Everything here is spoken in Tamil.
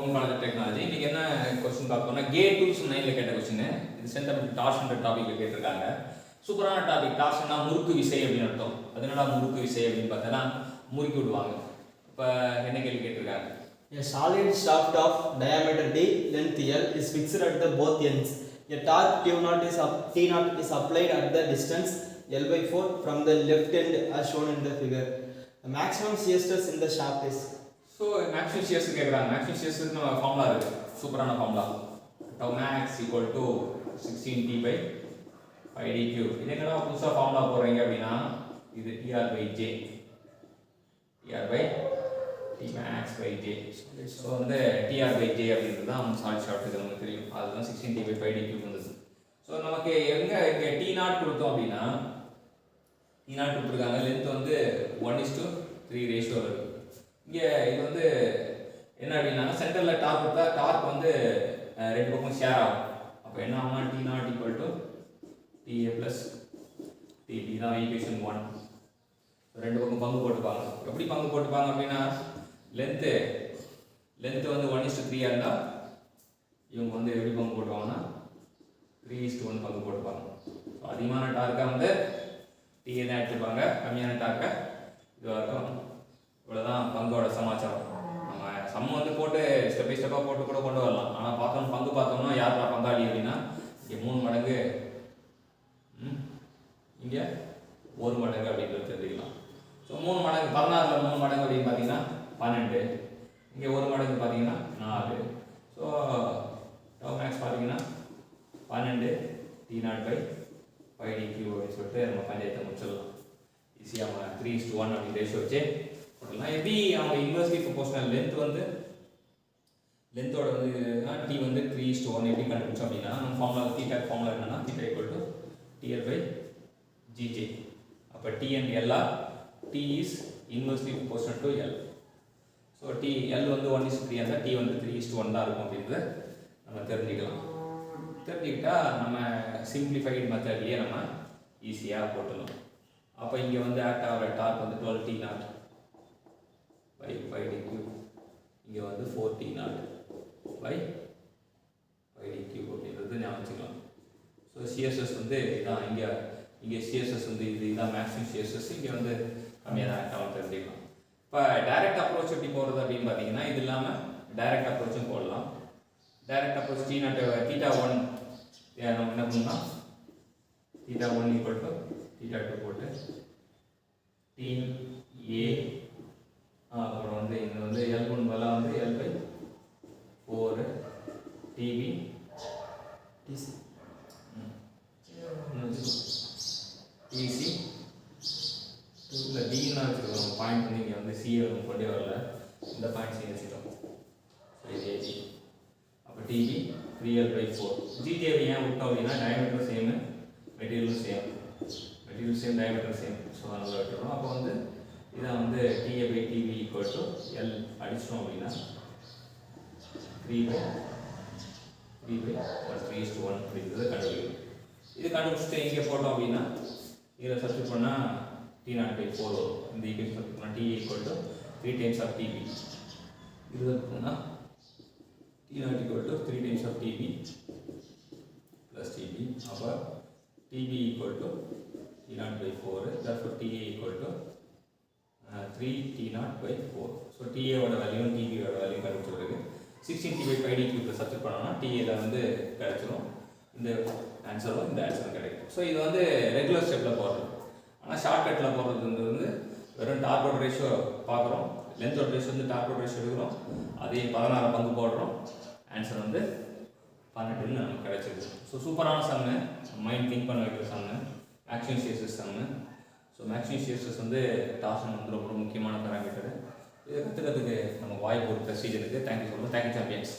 Welcome for technology. இன்னைக்கு என்ன கொஸ்டின் பார்ப்போம்னா கேட் 2009ல கேட்ட கொஸ்டின். இது சென்டர் டார்ஷன் டாபிக்ல கேட்டிருக்காங்க. சூப்பரான டாபிக். டார்ஷன்னா முறுக்கு விசை அப்படின்னு அர்த்தம். அது என்னடா முறுக்கு விசை அப்படின்னு பார்த்தா முறுக்கி விடுவாங்க. இப்போ என்ன கேள்வி கேட்டிருக்காங்க? A solid shaft of diameter d, length L is fixed at the both ends. A torque T0 is applied at the distance L/4 from the left end as shown in the figure. The maximum shear stress in the shaft is. So maximum shears கேட்குறாங்க. மேக்ஸிமம் ஷியர்ஸுக்கு நம்ம ஃபார்முலா இருக்குது. சூப்பரான formula. Tau max equal to 16T/πdq. இது என்னடா புதுசாக ஃபார்முலா போடுறீங்க அப்படின்னா இது TR/J. TR/T/max/J. ஸோ வந்து TR/J அப்படின்றது தான் சாலிட் ஷாஃப்ட்டுக்கு நமக்கு தெரியும். அதுதான் 16T/πdq வந்தது. ஸோ நமக்கு இங்கே T0 கொடுத்தோம் அப்படின்னா T0 கொடுத்துருக்காங்க. லென்த் வந்து 1:3 ரேஷியோ இருக்குது. இங்கே இது வந்து என்ன அப்படின்னா சென்டரில் டார்க் கொடுத்தா டார்க் வந்து ரெண்டு பக்கம் ஷேர் ஆகும். அப்போ என்ன ஆகும்னா T0 equal to TA plus TB தான் ஈக்குவேஷன் 1. ரெண்டு பக்கம் பங்கு போட்டுப்பாங்க. எப்படி பங்கு போட்டுப்பாங்க அப்படின்னா லென்த்து வந்து 1:3 இருந்தால் இவங்க வந்து எப்படி பங்கு போட்டுவாங்கன்னா 3:1 பங்கு போட்டுப்பாங்க. ஸோ அதிகமான டார்க்கை வந்து டிஏ தான் எடுத்துப்பாங்க, கம்மியான டார்க்கை இதுவாக இருக்கும். இவ்வளோதான் பங்கோட சமாச்சாரம். நம்ம சம்ம வந்து போட்டு ஸ்டெப் பை ஸ்டெப்பாக போட்டு கூட கொண்டு வரலாம். ஆனால் பார்த்தோம் பங்கு பார்த்தோம்னா யாரா பங்காளி அப்படின்னா இங்கே 3 மடங்கு, இங்கே 1 மடங்கு அப்படின்றது தெரிஞ்சுக்கலாம். ஸோ 3 மடங்கு 16ல் 3 மடங்கு அப்படின்னு பார்த்தீங்கன்னா 12, இங்கே 1 மடங்கு பார்த்தீங்கன்னா 4. ஸோ டவ் மேக்ஸ் பார்த்தீங்கன்னா 12 T0/πdq அப்படின்னு சொல்லிட்டு நம்ம பஞ்சாயத்தை முடிச்சிடலாம். ஈஸியாக நம்ம 3:1 அப்படின்னு ரேஷியோ வச்சு போடலாம். எப்படி அவங்க இன்வெர்ஸ்லி ப்ரொபோர்ஷனல் லென்த்தோட வந்து T வந்து 3:1 எப்படி கண்டுபிடிச்சோம் அப்படின்னா நம்ம ஃபார்முலா என்னன்னா θ ஈக்குவல் டு TL/GJ. அப்போ T and L are T is inversely proportional to L. So L வந்து 1:3 இருந்தால் T வந்து 3:1 தான் இருக்கும் அப்படின்றத நம்ம தெரிஞ்சுக்கிட்டா நம்ம சிம்பிளிஃபைடு மெத்தட்லேயே நம்ம ஈஸியாக போட்டுடலாம். அப்போ இங்கே வந்து ஆக்ட் ஆகிற டார்க் வந்து 12T0/πdq, இங்கே வந்து 4T0/πdq அப்படின்றது ஞாபகம் வச்சுக்கலாம். ஸோ சிஎஸ்எஸ் வந்து இதான் இங்கே சிஎஸ்எஸ் வந்து இதுதான் மேக்ஸிமம் சிஎஸ்எஸ். இங்கே வந்து கம்மியாக தான் ஆக்ட் ஆகும் தெரிஞ்சுக்கலாம். இப்போ டைரக்ட் அப்ரோச் எப்படி போகிறது அப்படின்னு பார்த்தீங்கன்னா இது இல்லாமல் டைரக்ட் அப்ரோச்சும் போடலாம். டைரக்ட் அப்ரோச் θ1 நம்ம என்ன பண்ணலாம் θ1 ஈக்குவல் டு θ2 போட்டு TA அப்புறம் வந்து இங்கே வந்து L1 பதிலாக வந்து L/4 TB TC இல்லை டின்னு வச்சுருக்கோம். பாயிண்ட் வந்து இங்கே வந்து சிஏ கொண்டே வரல, இந்த பாயிண்ட் சி வச்சுட்டோம். இது ஏஜி. அப்போ டிபி 3L/4. ஜிஜேவி ஏன் விட்டோம் அப்படின்னா டயமீட்டரும் சேமு, மெட்டீரியலும் சேம், டயமீட்டரும் சேம். ஸோ அதனால் விட்டுறோம். அப்போ வந்து இதை வந்து TA/TB ஈக்குவல் டு L அடிச்சிட்டோம் அப்படின்னா 3/1 அப்படிங்கிறத கண்டுபிடிக்கும். இது கண்டுபிடிச்சிட்டு இங்கே போட்டோம் அப்படின்னா இதில் சப்ஸ்டிட் பண்ணால் T0/4 வரும். இந்த ஈக்குவேஷன் சப்ஸ்டிட் பண்ணால் TA equal to 3 times of TB. இது இருக்குன்னா T0 equal to 3 times of TB plus TB. அப்போ TB equal to T0/4. therefore TA equal to 3T0/4. So TA-ஓட வேல்யூ TB-ஓட வேல்யூ கண்டுபிடிச்சிருக்கு. 16T/πdq சப்ஸ்டிட் பண்ணோம்னா TA-ல வந்து கிடைச்சிரும். இந்த ஆன்சரும் இந்த ஆன்சரும் கிடைக்கும். ஸோ இது வந்து ரெகுலர் ஸ்டெப்பில் போடுறது. ஆனால் ஷார்ட்கட்டில் போடுறது வந்து வெறும் டார்கோட ரேஷியோ பார்க்குறோம், லென்த்தோட ரேஷியோ வந்து டார்கோட ரேஷியோ எடுக்கிறோம், அதே 16 பங்கு போடுறோம், ஆன்சர் வந்து 12ன்னு நமக்கு கிடைச்சிருக்கு. ஸோ சூப்பரான சம்மு, மைண்ட் திங்க் பண்ண வைக்கிற சம்மு, மேக்ஸிமம் சிஎஸ்எஸ் சம்மு. ஸோ மேக்ஸிமம் சிஎஸ்எஸ் வந்து டார்ஷன் வந்து ரொம்ப முக்கியமான பேராமீட்டர். இதை கற்றுக்கிறதுக்கு நம்ம வாய்ப்பு ஒரு ப்ரொசீஜர் இருக்குது. Thank you champions.